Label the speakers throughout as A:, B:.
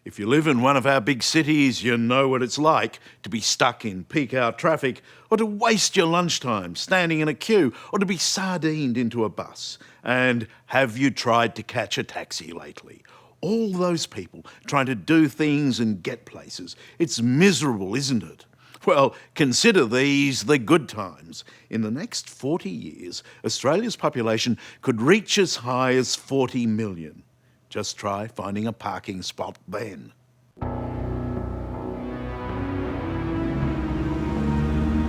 A: If you live in one of our big cities, you know what it's like to be stuck in peak hour traffic, or to waste your lunchtime standing in a queue, or to be sardined into a bus. And have you tried to catch a taxi lately? All those people trying to do things and get places. It's miserable, isn't it? Well, consider these the good times. In the next 40 years, Australia's population could reach as high as 40 million. Just try finding a parking spot then.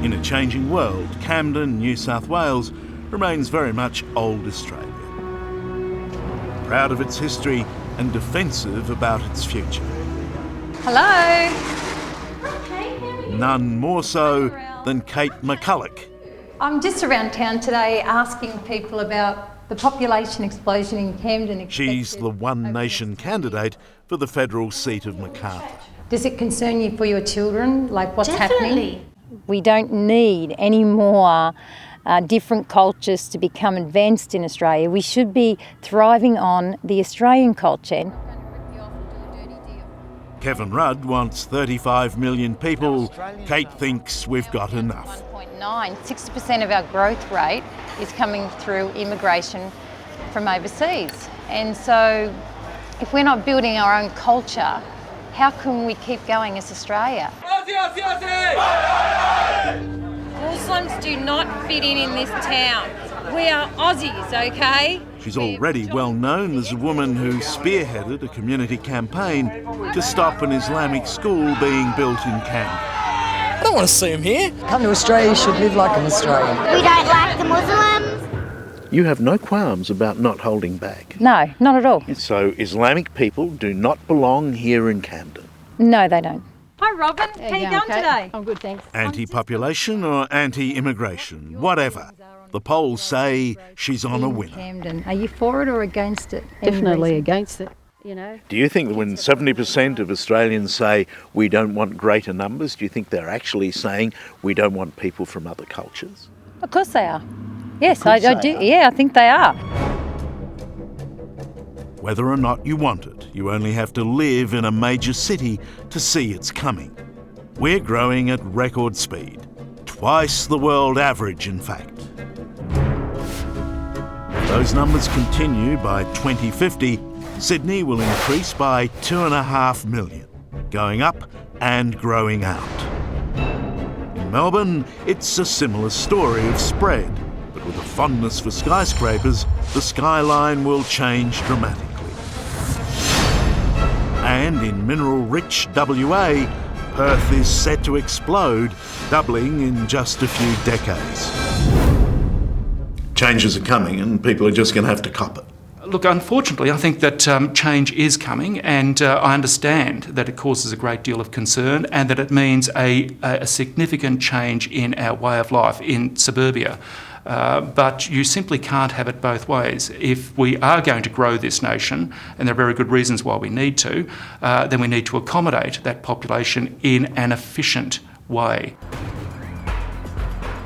A: In a changing world, Camden, New South Wales, remains very much old Australia. Proud of its history and defensive about its future.
B: Hello.
A: None more so than Kate McCulloch.
B: I'm just around town today asking people about the population explosion in Camden.
A: She's the One Nation candidate for the federal seat of Macarthur.
B: Does it concern you for your children, like what's happening?
C: We don't need any more different cultures to become advanced in Australia. We should be thriving on the Australian culture.
A: Kevin Rudd wants 35 million people. Kate thinks we've got enough.
C: 60% of our growth rate is coming through immigration from overseas. And so if we're not building our own culture, how can we keep going as Australia?
D: Muslims do not fit in this town. We are Aussies, okay?
A: She's already well known as a woman who spearheaded a community campaign to stop an Islamic school being built in Camden.
E: I don't want to see them here.
F: Come to Australia, you should live like an Australian.
G: We don't like the Muslims.
A: You have no qualms about not holding back.
C: No, not at all.
A: So Islamic people do not belong here in Camden.
C: No, they don't.
D: Hi, Robin. How you going today?
C: I'm good, thanks.
A: Anti-population or anti-immigration, whatever. The polls say she's on a winner.
C: Camden, are you for it or against it?
H: Definitely against it, you know.
A: Do you think that when 70% of Australians say we don't want greater numbers, do you think they're actually saying we don't want people from other cultures?
C: Of course they are. Yes, I do. Yeah, I think they are.
A: Whether or not you want it, you only have to live in a major city to see it's coming. We're growing at record speed, twice the world average, in fact. If those numbers continue by 2050, Sydney will increase by 2.5 million, going up and growing out. In Melbourne, it's a similar story of spread, but with a fondness for skyscrapers, the skyline will change dramatically. And in mineral-rich WA, Perth is set to explode, doubling in just a few decades. Changes are coming and people are just going to have to cop it.
I: Look, unfortunately, I think that change is coming, and I understand that it causes a great deal of concern and that it means a significant change in our way of life in suburbia. But you simply can't have it both ways. If we are going to grow this nation, and there are very good reasons why we need to, then we need to accommodate that population in an efficient way.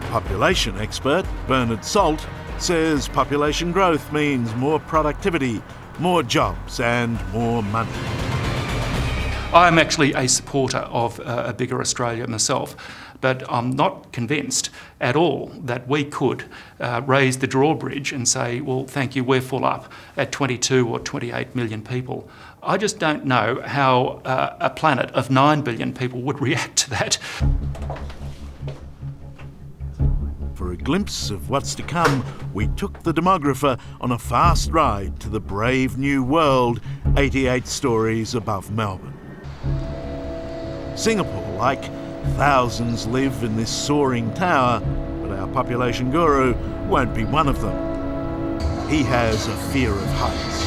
A: Population expert Bernard Salt says population growth means more productivity, more jobs and more money.
I: I'm actually a supporter of a bigger Australia myself, but I'm not convinced at all that we could raise the drawbridge and say, well, thank you, we're full up at 22 or 28 million people. I just don't know how a planet of 9 billion people would react to that.
A: For a glimpse of what's to come, we took the demographer on a fast ride to the brave new world 88 stories above Melbourne. Singapore, like thousands live in this soaring tower, but our population guru won't be one of them. He has a fear of heights.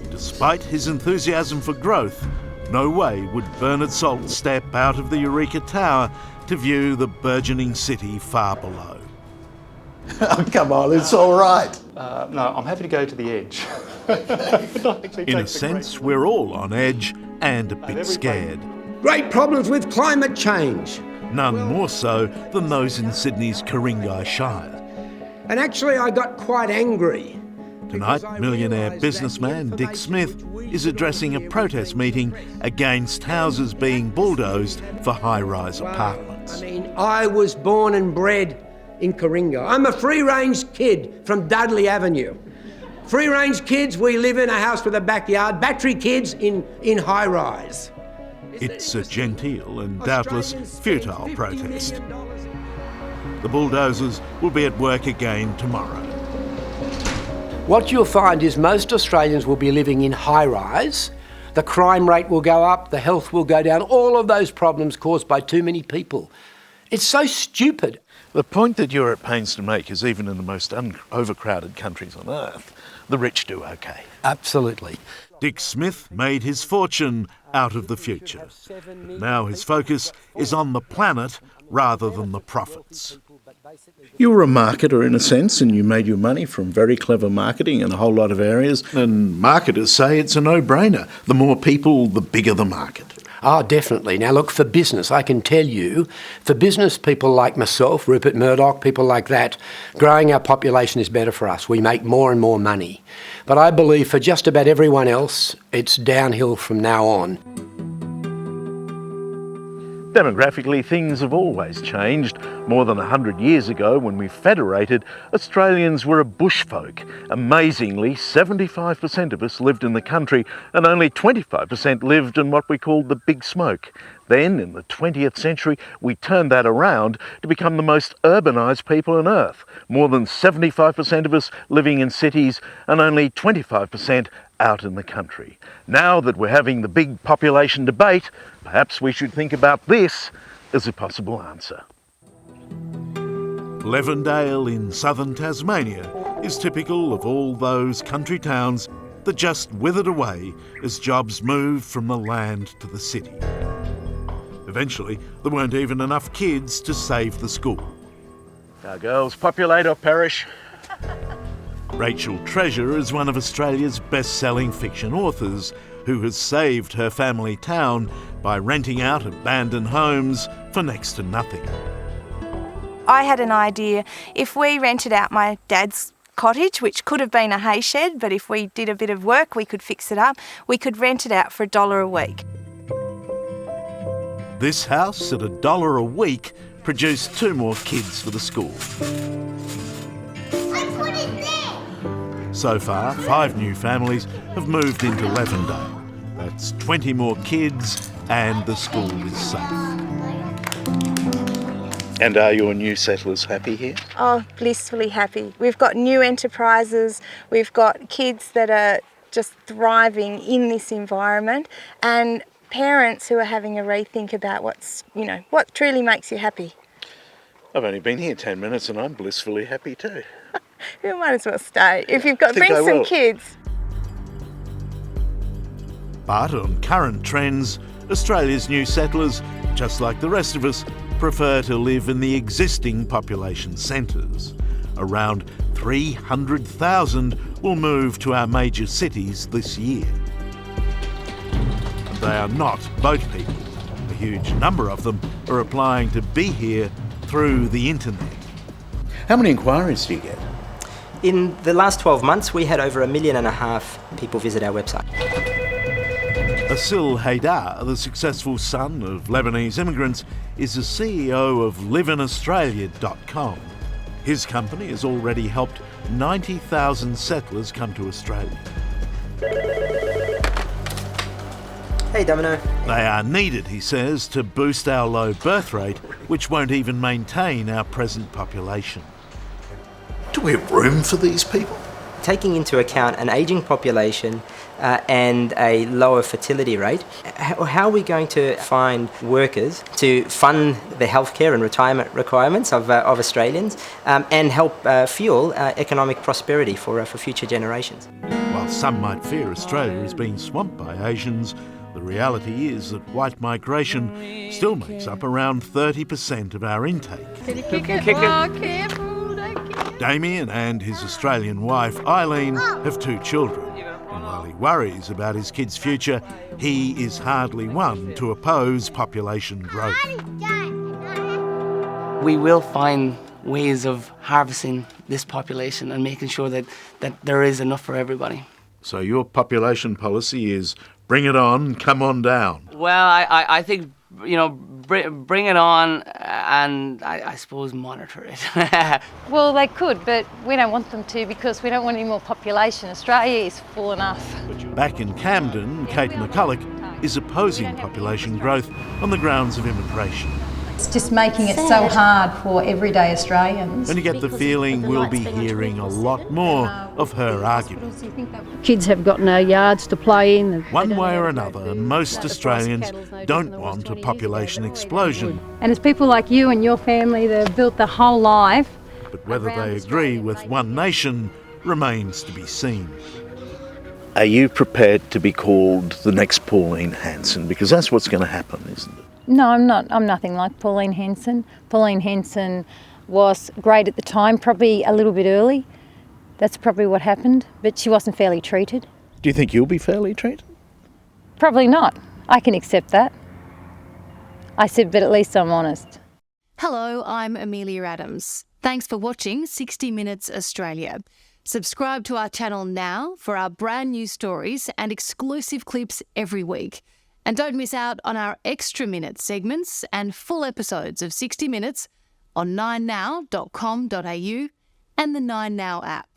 A: Despite his enthusiasm for growth, no way would Bernard Salt step out of the Eureka Tower to view the burgeoning city far below.
F: Oh, come on, it's all right.
I: No, I'm happy to go to the edge.
A: In a sense, we're all on edge and a bit scared.
J: Great problems with climate change.
A: None more so than those in Sydney's Ku-ring-gai Shire.
J: And actually I got quite angry.
A: Tonight, millionaire businessman Dick Smith is addressing a protest meeting against houses being bulldozed for high-rise apartments.
J: I was born and bred in Coringa. I'm a free-range kid from Dudley Avenue. Free-range kids, we live in a house with a backyard. Battery kids in high-rise.
A: It's a genteel and doubtless futile protest. The bulldozers will be at work again tomorrow.
J: What you'll find is most Australians will be living in high-rise. The crime rate will go up, the health will go down, all of those problems caused by too many people. It's so stupid.
A: The point that you're at pains to make is even in the most overcrowded countries on earth, the rich do okay.
J: Absolutely.
A: Dick Smith made his fortune out of the future. Now his focus is on the planet rather than the profits. You were a marketer in a sense, and you made your money from very clever marketing in a whole lot of areas, and marketers say it's a no-brainer. The more people, the bigger the market.
J: Oh, definitely. Now look, for business, I can tell you, for business people like myself, Rupert Murdoch, people like that, growing our population is better for us. We make more and more money. But I believe for just about everyone else, it's downhill from now on.
A: Demographically, things have always changed. More than 100 years ago, when we federated, Australians were a bush folk. Amazingly, 75% of us lived in the country and only 25% lived in what we called the Big Smoke. Then, in the 20th century, we turned that around to become the most urbanised people on earth. More than 75% of us living in cities and only 25% out in the country. Now that we're having the big population debate, perhaps we should think about this as a possible answer. Levendale in southern Tasmania is typical of all those country towns that just withered away as jobs moved from the land to the city. Eventually, there weren't even enough kids to save the school. Our girls populate or perish. Rachel Treasure is one of Australia's best-selling fiction authors who has saved her family town by renting out abandoned homes for next to nothing.
K: I had an idea. If we rented out my dad's cottage, which could have been a hay shed, but if we did a bit of work, we could fix it up. We could rent it out for $1 a week.
A: This house at $1 a week produced 2 more kids for the school. So far, 5 new families have moved into Levendale. That's 20 more kids and the school is safe. And are your new settlers happy here?
K: Oh, blissfully happy. We've got new enterprises, we've got kids that are just thriving in this environment, and parents who are having a rethink about what truly makes you happy.
A: I've only been here 10 minutes and I'm blissfully happy too.
K: You might as well stay. If you've got, bring some kids.
A: But on current trends, Australia's new settlers, just like the rest of us, prefer to live in the existing population centres. Around 300,000 will move to our major cities this year. And they are not boat people. A huge number of them are applying to be here through the internet. How many inquiries do you get?
L: In the last 12 months, we had over 1.5 million people visit our website.
A: Asil Haidar, the successful son of Lebanese immigrants, is the CEO of liveInAustralia.com. His company has already helped 90,000 settlers come to Australia.
L: Hey, Domino.
A: They are needed, he says, to boost our low birth rate, which won't even maintain our present population. Do we have room for these people?
L: Taking into account an ageing population and a lower fertility rate, how are we going to find workers to fund the healthcare and retirement requirements of Australians and help fuel economic prosperity for future generations?
A: While some might fear Australia is being swamped by Asians, the reality is that white migration still makes up around 30% of our intake. Damien and his Australian wife Eileen have 2 children, and while he worries about his kids' future, he is hardly one to oppose population growth.
M: We will find ways of harvesting this population and making sure that there is enough for everybody.
A: So your population policy is bring it on, come on down.
M: Well, I think, bring it on and I suppose monitor it.
C: Well, they could, but we don't want them to because we don't want any more population. Australia is full enough.
A: Back in Camden, Kate McCulloch is opposing population growth on the grounds of immigration.
B: It's just making it so hard for everyday Australians.
A: And you get the feeling we'll be hearing a lot more of her argument.
H: Kids have got no yards to play in.
A: One way or another, most Australians don't want a population explosion.
B: And it's people like you and your family that have built their whole life.
A: But whether they agree with one nation remains to be seen. Are you prepared to be called the next Pauline Hanson? Because that's what's going to happen, isn't it?
C: No, I'm not. I'm nothing like Pauline Hanson. Pauline Hanson was great at the time, probably a little bit early. That's probably what happened, but she wasn't fairly treated.
A: Do you think you'll be fairly treated?
C: Probably not. I can accept that. I said, but at least I'm honest.
N: Hello, I'm Amelia Adams. Thanks for watching 60 Minutes Australia. Subscribe to our channel now for our brand new stories and exclusive clips every week. And don't miss out on our extra minute segments and full episodes of 60 Minutes on 9now.com.au and the 9Now app.